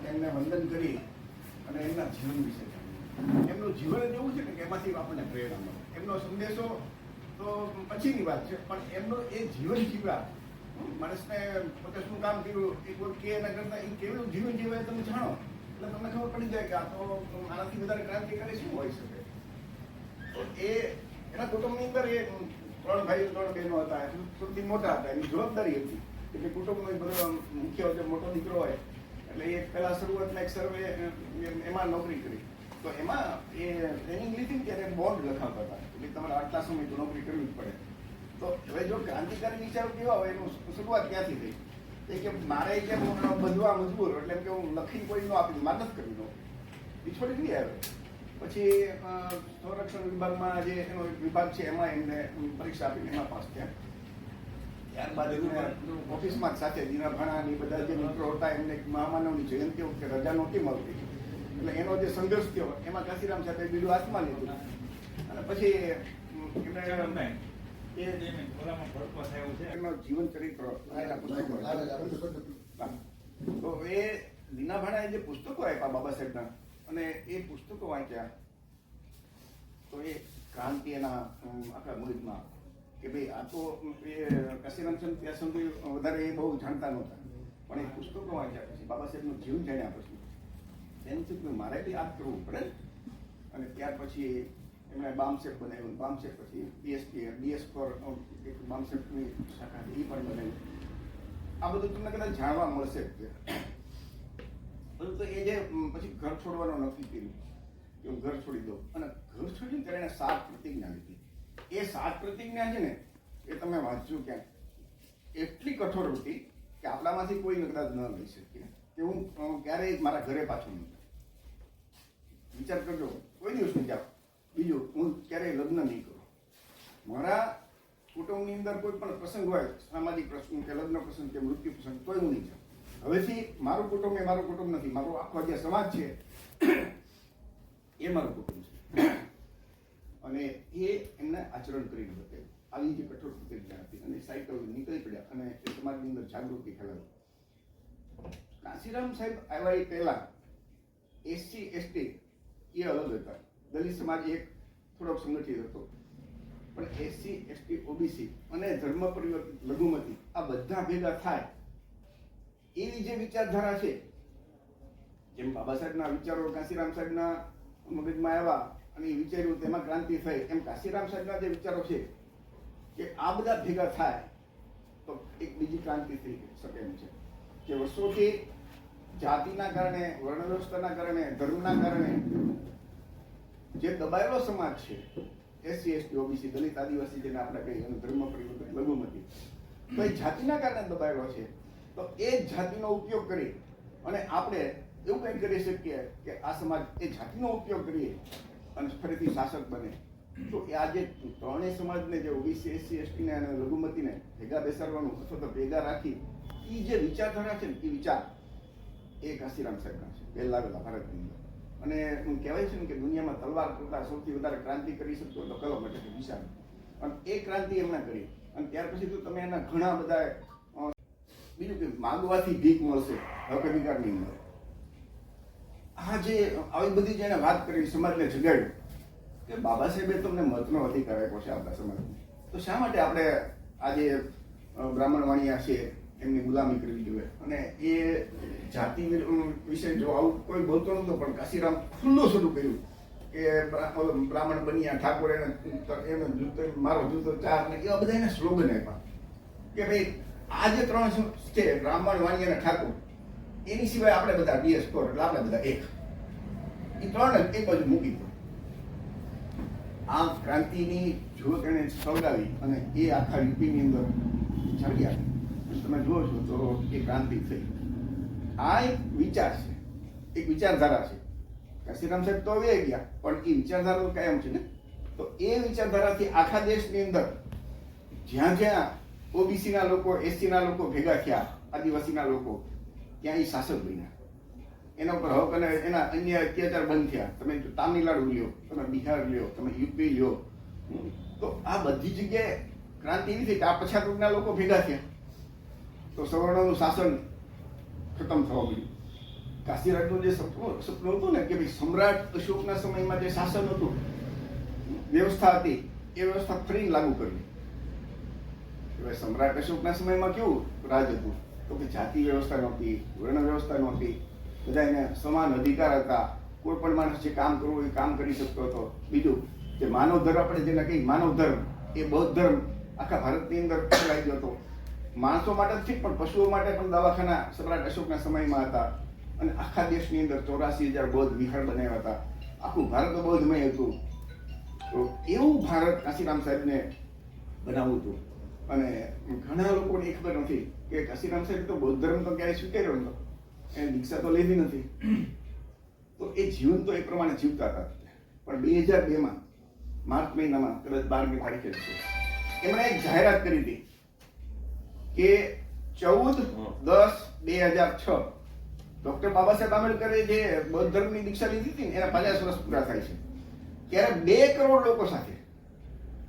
એમને વંદન કરી અને એમના જીવન વિશે જાણીએ. એમનું જીવન જ એવું છે ને કે એમાંથી આપણને પ્રેરણા મળે. એમનો સંદેશો તો પછીની વાત છે, પણ એમનો એ જીવન જીવ્યા, માણસને પોતે શું કામ કર્યું એક વાર કે એના કરતાં એ કેવું જીવન જીવે તમે જાણો એટલે તમને ખબર પડી જાય કે આ તો આનાથી વધારે ક્રાંતિકારી શું હોઈ શકે. તો એ એના કુટુંબની અંદર એ 3 ભાઈઓ 3 બહેનો હતા, સૌથી મોટા હતા. એની જવાબદારી હતી એટલે કુટુંબનો બધો મુખ્ય જે મોટો દીકરો હોય એટલે એ પહેલા શરૂઆતમાં એક સર્વે એમાં નોકરી કરી. તો એમાં એ ટ્રેનિંગ લીધી ત્યારે બોર્ડ લખાવતા હતા એટલે તમારે આટલા સમય તો નોકરી કરવી જ પડે. તો હવે જો ક્રાંતિકારી વિચારો કેવા હોય એનું શરૂઆત ક્યાંથી થઈ કે મારે કેમ બધવા મજબૂર એટલે કે હું લખી કોઈ ન આપી મદદ કરી નોકરી એ છોડી નહીં આવે. પછી સંરક્ષણ વિભાગમાં જે એનો વિભાગ છે એમાં એમને પરીક્ષા આપીને એમાં પાસ થયા. ત્યારબાદ એમને ઓફિસમાં જ સાથે જીના ભાણાની બધા જે મિત્રો હતા એમને મહામાનવની જયંતિ વખતે રજા નહોતી મળતી એટલે એનો જે સંઘર્ષ થયો એમાં કાશીરામ સાહેબે બીજું હાથમાં લીધું અને પછી એમણે એમનો જીવન ચરિત્ર તો એ દીના ભાણાએ જે પુસ્તકો આપ્યા બાબા સાહેબના અને એ પુસ્તકો વાંચ્યા તો એ ક્રાંતિ એના આખા મગજમાં કે ભાઈ આ તો એ કાશીરામ સાહેબ ત્યાં સુધી વધારે એ બહુ જાણતા નહોતા પણ એ પુસ્તકો વાંચ્યા પછી બાબા સાહેબનું જીવન જાણ્યા પછી એમ થયું કે મારે બી આ કરવું પડે. અને ત્યાર પછી એમણે બામસેટ બનાવ્યું. બામસેટ પછી BS ફોર એક બામસેટની શાખા એ પણ બનાવી. આ બધું તમને કદાચ જાણવા મળશે. તો એ જે પછી ઘર છોડવાનું નક્કી કર્યું કે હું ઘર છોડી દઉં અને ઘર છોડીને ત્યારે એને 7 પ્રતિજ્ઞા લીધી. એ 7 પ્રતિજ્ઞા છે ને એ તમે વાંચજો ક્યાંક એટલી કઠોર હતી કે આપણામાંથી કોઈ કદાચ ન લઈ શકીએ કે હું ક્યારેય મારા ઘરે પાછું નહીં. વિચાર કરજો, કોઈ દિવસ નહીં જાવ. બીજું, હું ક્યારેય લગ્ન નહીં કરું. મારા કુટુંબની અંદર કોઈ પણ પ્રસંગ હોય, સામાજિક પ્રસંગ કે લગ્ન પ્રસંગ કે મૃત્યુ પ્રસંગ, તોય હું નહીં જાઉં. હવેથી મારું કુટુંબ એ મારું કુટુંબ નથી. મારો આખો જે સમાજ છે એ મારું કુટુંબ છે. અને એ એમને આચરણ કરીને બતાવ્યું. આવી જે કઠોર પ્રતિજ્ઞા હતી અને સાયકલ નીકળી પડ્યા અને એ સમાજની અંદર જાગૃતિ ફેલાવી. કાશીરામ સાહેબ આવ્યા એ પહેલા SC ST એ અલગ હતા. દલિત સમાજ એક થોડોક સંગઠિત હતો પણ SC ST OBC અને ધર્મ પરિવર્તિત લઘુમતી આ બધા ભેગા થાય એવી જે વિચારધારા છે, જેમ બાબા સાહેબના વિચારો કાશીરામ સાહેબના મગજમાં આવ્યા અને એ વિચાર્યું તેમાં ક્રાંતિ થઈ, એમ કાશીરામ સાહેબના જે વિચારો છે કે આ બધા ભેગા થાય તો એક બીજી ક્રાંતિ થઈ શકે એમ છે કે વર્ષોથી જાતિના કારણે, વર્ણ વ્યવસ્થાના કારણે, ધર્મના કારણે જે દબાયેલો સમાજ છે SC ST OBC દલિત આદિવાસી જેને આપણે કહીએ અને ધર્મ પરિવર્તિત લઘુમતી, તો એ જાતિના કારણે દબાયેલો છે. તો એ જાતિનો ઉપયોગ કરી અને આપણે એવું કંઈ કરી શકીએ કે આ સમાજ એ જાતિનો ઉપયોગ કરીએ અને ફરીથી શાસક બને. તો એ આજે ત્રણેય સમાજને જે OBC SC ST ને અને લઘુમતીને ભેગા બેસાડવાનું અથવા તો ભેગા રાખી એ જે વિચારધારા છે ને એ વિચાર એ કાશીરામ સાહેબના છે પહેલા ભારતની અંદર. અને કહેવાય છે ને કે દુનિયામાં તલવાર કરતા સૌથી વધારે ક્રાંતિ કરી શકતો તો કલમ એટલે વિચાર. અને એ ક્રાંતિ એમણે કરી. અને ત્યાર પછી તો તમે એના ઘણા બધા બીજું કે માંગવાથી ભીખ મળશે હક અધિકારની અંદર. આ જે આવી બધી જેને વાત કરી સમાજને જગાડ્યું કે બાબા સાહેબે તમને મતનો અધિકાર આપ્યો છે આપણા સમાજને, તો શા માટે આપણે આજે બ્રાહ્મણ વાણિયા છે એમની ગુલામી કરવી જોઈએ? અને એ જાતિ વિશે જો આવું કોઈ બોલતો નહોતો પણ કાશીરામ ખુલ્લું શરૂ કર્યું કે બ્રાહ્મણ બન્યા ઠાકોર એને મારો જૂતો ચાર ને એવા બધા એને સ્લોગન આપ્યા કે ભાઈ આ જે 3 છે બ્રાહ્મણ વાણિયા અને ઠાકોર, એની સિવાય આપણે બધા BS ફોર એટલે આપણે બધા એક. એ 3 એક બાજુ મૂકી દો. આ ક્રાંતિની જો તેને સળગાવી અને એ આખા યુપીની અંદર ચાલ્યા તમે જુઓ છો તો એ ક્રાંતિ થઈ. આ એક વિચાર છે, એક વિચારધારા છે. કાશીરામ સાહેબ તો હવે ગયા પણ એ વિચારધારા કાયમ છે ને. તો એ વિચારધારાથી આખા દેશની અંદર જ્યાં જ્યાં OBC ના લોકો, SC ના લોકો ભેગા થયા, આદિવાસીના લોકો, ત્યાં એ શાસક બન્યા. એના ઉપર હક અને એના અન્ય અત્યાચાર બંધ થયા. તમે તામિલનાડુ લ્યો, તમે બિહાર લ્યો, તમે યુપી લ્યો, તો આ બધી જગ્યાએ ક્રાંતિ એવી થઈ કે આ પછાત વર્ગના લોકો ભેગા થયા તો સવર્ણોનું શાસન ખતમ થવા મળ્યું. કાશીરાજનું જે સપનું હતું ને કે ભાઈ સમ્રાટ અશોકના સમયમાં જે શાસન હતું, વ્યવસ્થા હતી, એ વ્યવસ્થા ફરીને લાગુ કરવી. સમ્રાટ અશોકના સમયમાં કેવું રાજ હતું તો કે જાતિ વ્યવસ્થા નહોતી, વર્ણ વ્યવસ્થા નહોતી, બધાને સમાન અધિકાર હતા, કોઈ પણ માણસ જે કામ કરવું એ કામ કરી શકતો હતો. બીજું જે માનવ ધર્મ, આપણે જેને કહીએ માનવ ધર્મ, એ બૌદ્ધ ધર્મ આખા ભારતની અંદર ફેલાઈ ગયો હતો. માણસો માટે જ ઠીક, પણ પશુઓ માટે પણ દવાખાના સમ્રાટ અશોકના સમયમાં હતા. અને આખા દેશની અંદર 84,000 બૌદ્ધ વિહાર બનાવ્યા હતા. આખું ભારત બૌદ્ધમય હતું. તો એવું ભારત કાશીરામ સાહેબને બનાવવું હતું. અને ઘણા લોકોને એ ખબર નથી કે કાશીરામ સાહેબ તો બૌદ્ધ ધર્મ તો ક્યારેય સ્વીકાર્યો નતો, એને દીક્ષા તો લીધી નથી. તો એ જીવન તો એ પ્રમાણે જીવતા હતા. પણ 2002માં માર્ચ મહિનામાં, કદાચ 12મી તારીખે એમણે એક જાહેરાત કરી હતી કે 14/10/2006 ડોક્ટર બાબા સાહેબ આંબેડકરે જે બૌદ્ધ ધર્મની દીક્ષા લીધી હતી ને એના 50 વર્ષ પૂરા થાય છે. ત્યારે 2 કરોડ લોકો સાથે,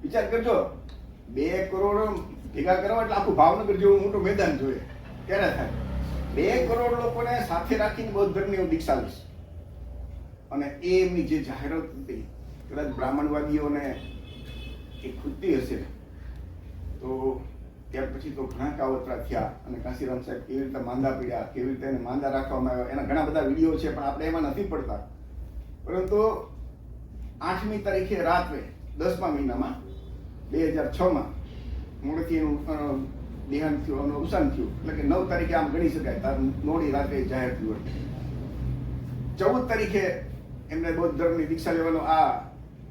વિચાર કરજો, 2 કરોડ ભેગા કરવા એટલે આખું ભાવનગર જેવું મોટું મેદાન જોઈએ ત્યારે થાય. 2 કરોડ લોકોને સાથે રાખીને બૌદ્ધ ધર્મની દીક્ષા લઈશ. અને એ એમની જે જાહેરાત હતી, કદાચ બ્રાહ્મણવાદીઓને એ ખૂટતી હશે. તો ત્યાર પછી તો ઘણા કાવતરા થયા અને કાશીરામ સાહેબ કેવી રીતે માંદા પડ્યા, કેવી રીતે એને માંદા રાખવામાં આવ્યા, એના ઘણા બધા વિડીયો છે, પણ આપણે એમાં નથી પડતા. પરંતુ 8મી તારીખે રાત્રે 10મા મહિનામાં 2006માં મોડેથી એનું દેહાંત થયું અને અવસાન થયું. એટલે કે 9 તારીખે આમ ગણી શકાય, મોડી રાત્રે જાહેર થયું. 14 તારીખે એમને બૌદ્ધ ધર્મની દીક્ષા લેવાનો આ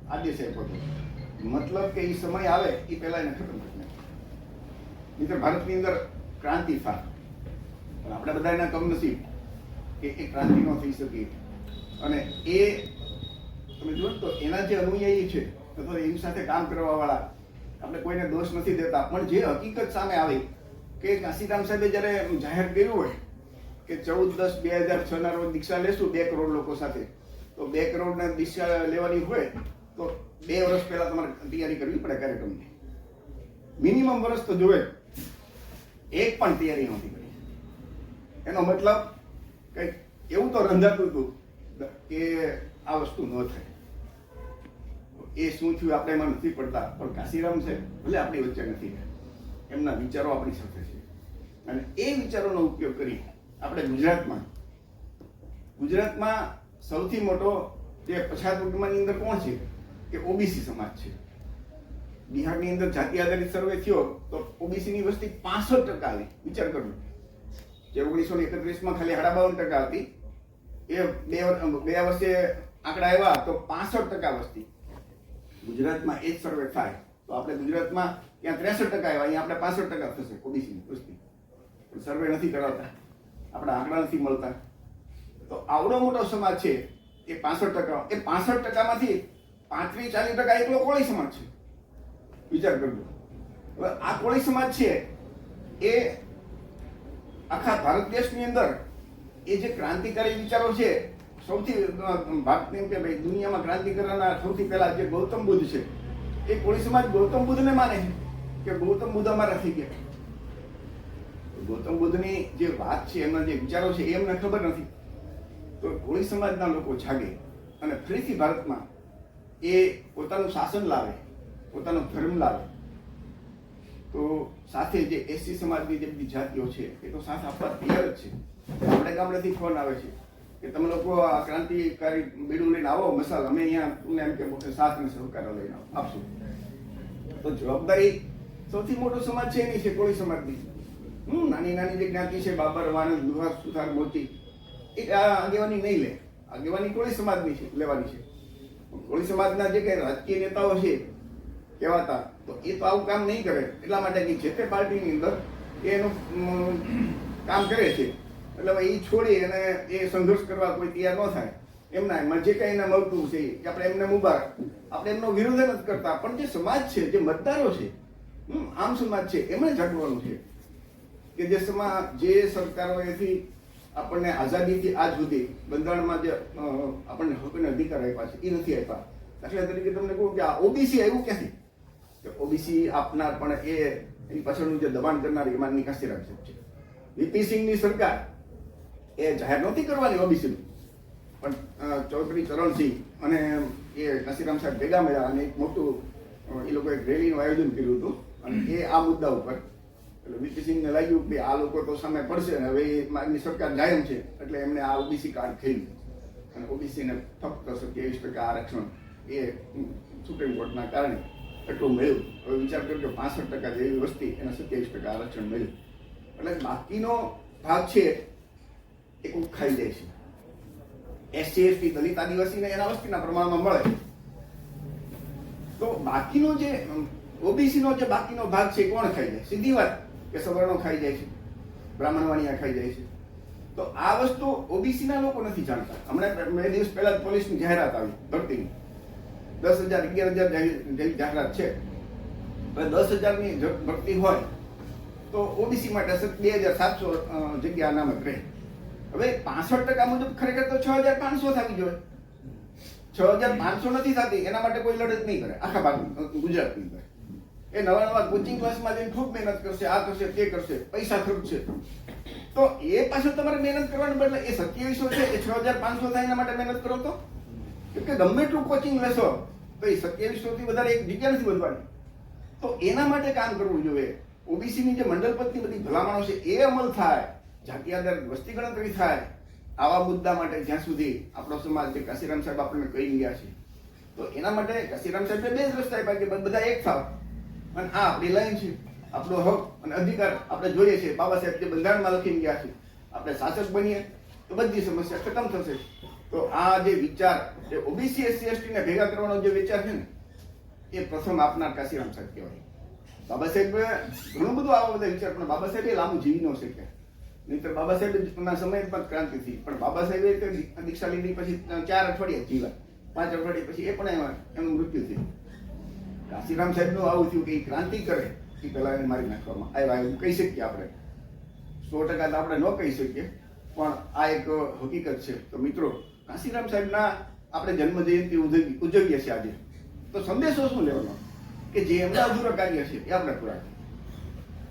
આદેશ આપ્યો હતો. મતલબ કે એ સમય આવે એ પહેલા એને ખતમ કરી નાખ્યો. નહીં તો ભારતની અંદર ક્રાંતિ થાય. પણ આપણે બધા એના કમનસીબ કે એ ક્રાંતિ ન થઈ શકી. અને એ તમે જુઓ તો એના જે અનુયાયી છે અથવા એની સાથે કામ કરવા વાળા, આપણે કોઈને દોષ નથી દેતા, પણ જે હકીકત સામે આવી કે કાશીરામ સાહેબે જ્યારે જાહેર કર્યું હોય કે 14/10/2006 ના રોજ દીક્ષા લેશું 2 કરોડ લોકો સાથે, તો 2 કરોડને દીક્ષા લેવાની હોય તો 2 વર્ષ પહેલા તમારે તૈયારી કરવી પડે કાર્યક્રમની. મિનિમમ વર્ષ તો જોવે. એક પણ તૈયારી નહોતી કરી. એનો મતલબ કંઈક એવું તો રંધાતું હતું કે આ વસ્તુ ન થાય. એ શું થયું આપણે એમાં નથી પડતા, પણ કાશીરામ છે ભલે આપણી વચ્ચે નથી, એમના વિચારો આપણી સાથે છે. અને એ વિચારોનો ઉપયોગ કરી આપણે ગુજરાતમાં સૌથી મોટો જે પછાત વર્ગની અંદર કોણ છે કે ઓબીસી સમાજ છે. બિહારની અંદર જાતિ આધારિત સર્વે થયો તો ઓબીસીની વસ્તી 65% આવી. વિચાર કરજો, જે 1931માં ખાલી 52% હતી, એ બે વર્ષે આંકડા આવ્યા તો 65% વસ્તી. ગુજરાતમાં એ જ સર્વે થાય તો આપણે ગુજરાતમાં ત્યાં 63% આવ્યા, અહીંયા આપણે 65% થશે ઓબીસીની વસ્તી. પણ સર્વે નથી કરાવતા, આપણા આંકડા નથી મળતા. તો આવડો મોટો સમાજ છે એ 65%, એ 65%માંથી 35-40% એકલો કોળી સમાજ છે. વિચાર કરજો. હવે આ કોળી સમાજ છે એ આખા ભારત દેશની અંદર એ જે ક્રાંતિકારી વિચારો છે, સૌથી ભારતની કે ભાઈ દુનિયામાં ક્રાંતિ કરવાના સૌથી પહેલા જે ગૌતમ બુદ્ધ છે, એ કોળી સમાજ ગૌતમ બુદ્ધને માને છે કે ગૌતમ બુદ્ધ અમારા થઈ ગયા. ગૌતમ બુદ્ધની જે વાત છે, એમના જે વિચારો છે એ એમને ખબર નથી. તો કોળી સમાજના લોકો જાગે અને ફરીથી ભારતમાં એ પોતાનું શાસન લાવે, પોતાનો ધર્મ લાવે. તો સાથે જે એસસી સમાજની જે બધી જાતિઓ છે એ તો સાથ આપવા તૈયાર જ છે. ગામડે ગામડેથી ફોન આવે છે કે તમે લોકો આ ક્રાંતિકારી બીડું લઈને આવો, મસાલ અમે અહીંયા તમને એમ કે સાથ અને સહકાર લઈને આપશું. તો જવાબદારી સૌથી મોટો સમાજ છે એની છે, કોળી સમાજની. નાની નાની જે જ્ઞાતિ છે, બાબર, વાણંદ, લુહાર, સુથાર, મોચી, એ આગેવાની નહીં લે. આગેવાની કોળી સમાજની છે, લેવાની છે. કોળી સમાજના જે કઈ રાજકીય નેતાઓ છે કહેવાતા, તો એ તો આવું કામ નહીં કરે. એટલા માટે કે જે તે પાર્ટીની અંદર એનું કામ કરે છે, એટલે એ છોડી અને એ સંઘર્ષ કરવા કોઈ તૈયાર ન થાય. એમના એમાં જે કંઈ એને મળતું છે કે આપણે એમને મુબારક, આપણે એમનો વિરોધ નથી કરતા. પણ જે સમાજ છે, જે મતદારો છે, આમ સમાજ છે, એમને જાગવાનું છે કે જે સમાજ, જે સરકારોએથી આપણને આઝાદીથી આજ સુધી બંધારણમાં જે આપણને હક અને અધિકાર આપ્યા છે એ નથી આપ્યા. દાખલા તરીકે તમને કહું કે આ ઓબીસી આવ્યું ક્યાંથી? કે ઓબીસી આપનાર પણ એની પાછળનું જે દબાણ કરનાર એમાં કાશીરામ સાહેબ છે. વીપી સિંહની સરકાર એ જાહેર નહોતી કરવાની ઓબીસીનું, પણ ચૌધરી ચરણસિંહ અને એ કાશીરામ સાહેબ ભેગા મળ્યા અને એક મોટું એ લોકોએ રેલીનું આયોજન કર્યું હતું. અને એ આ મુદ્દા ઉપર એટલે વીપી સિંહને લાગ્યું કે આ લોકો તો સામે પડશે અને હવે એમની સરકાર જાયમ છે, એટલે એમને આ ઓબીસી કાર્ડ ખેલ્યું અને ઓબીસીને ફક્ત 27% આરક્ષણ એ સુપ્રીમ કોર્ટના કારણે એટલું મળ્યું. હવે વિચાર કર્યો કે 65% જેવી વસ્તી એને 27% આરક્ષણ મળ્યું, એટલે બાકીનો ભાગ છે એ કોઈ ખાઈ જાય છે. એસસી એસટી દલિત આદિવાસીને એના વસ્તીના પ્રમાણમાં મળે, તો બાકીનો જે ઓબીસીનો જે બાકીનો ભાગ છે કોણ ખાઈ જાય? સીધી વાત કે સવર્ણો ખાઈ જાય છે, બ્રાહ્મણવાણિયા ખાઈ જાય છે. તો આ વસ્તુ ઓબીસીના લોકો નથી જાણતા. હમણાં 2 દિવસ પહેલા જ પોલીસની જાહેરાત આવી ભરતીની, 10,000 11,000 જેવી જાહેરાત છે. હવે 10,000ની ભરતી હોય તો ઓબીસી માટે 2,700 જગ્યા અનામત રહે. હવે 65% મુજબ ખરેખર તો 6,500 થવી જોઈએ. 6,500 નથી થતી, એના માટે કોઈ લડત નહીં કરે આખા ભાગ ગુજરાતની અંદર. એ નવા કોચિંગ ક્લાસમાં જઈને ખૂબ મહેનત કરશે, આ કરશે તે કરશે, પૈસા ખર્ચશે. તો એ પાછળ તમારે મહેનત કરવાને બદલે એ 2700 છે એ 6,500 થાય એના માટે મહેનત કરો તો, કે ગમે એટલું કોચિંગ લેશો તો એ 2700 થી વધારે એક જગ્યા નથી વધવાની. તો એના માટે કામ કરવું જોઈએ. ઓબીસીની જે મંડળપતની બધી ભલામણો છે એ અમલ થાય, જાતિ આધારિત વસ્તી ગણતરી થાય. આવા મુદ્દા માટે જ્યાં સુધી આપણો સમાજ જે કાશીરામ સાહેબ આપણને કહી ગયા છે, તો એના માટે કાશીરામ સાહેબે 2 જ રસ્તા આપ્યા કે બધા એક થાવ અને આ આપણી લાઈન છે, આપણો હક અને અધિકાર આપણે જોઈએ છે. બાબા સાહેબ જે બંધારણમાં લખીને ગયા છે, આપણે શાસક બનીએ તો બધી સમસ્યા ખતમ થશે. તો આ જે વિચાર જે ઓબીસી એસસી એસટી ને ભેગા કરવાનો જે વિચાર છે ને, એ પ્રથમ આપનાર કાશીરામ સાહેબ કહેવાય. બાબા સાહેબ ઘણું બધું આવા બધા વિચાર, પણ બાબા સાહેબ લાંબુ જીવી ન શક્યા. નહીંતર બાબા સાહેબના સમય પર ક્રાંતિ થઈ, પણ બાબા સાહેબે દીક્ષા લીધી પછી 4 અઠવાડિયા જીવ્યા, 5 અઠવાડિયા પછી એ પણ એનું મૃત્યુ થયું. કાશીરામ સાહેબનું આવું થયું કે એ ક્રાંતિ કરે એ પહેલા એને મારી નાખવામાં આવ્યા એવું કહી શકીએ આપણે. 100% આપણે ન કહી શકીએ, પણ આ એક હકીકત છે. તો મિત્રો, કાશીરામ સાહેબના આપણે જન્મ જયંતિ ઉજવીએ છીએ આજે, તો સંદેશો શું લેવાનો કે જે એમના અધૂરા કાર્ય છે એ આપણે પૂરા કરીએ.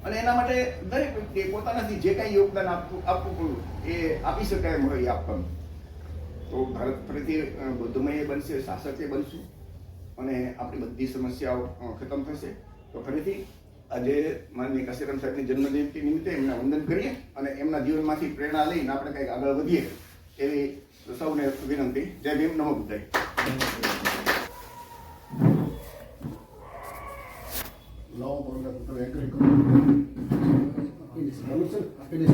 અને એના માટે દરેક વ્યક્તિએ પોતાનાથી જે કાંઈ યોગદાન આપવું એ આપી શકાય એમ હોય એ આપવાનું. તો ભારત ફરીથી બુદ્ધમય બનશે, શાસકે બનશું અને આપણી બધી સમસ્યાઓ ખતમ થશે. તો ફરીથી આજે માનનીય કાશીરામ સાહેબની જન્મજયંતિ નિમિત્તે એમને વંદન કરીએ અને એમના જીવનમાંથી પ્રેરણા લઈને આપણે કંઈક આગળ વધીએ એવી સૌને વિનંતી. જય ભીમ, નમો બુદ્ધાય. Finish.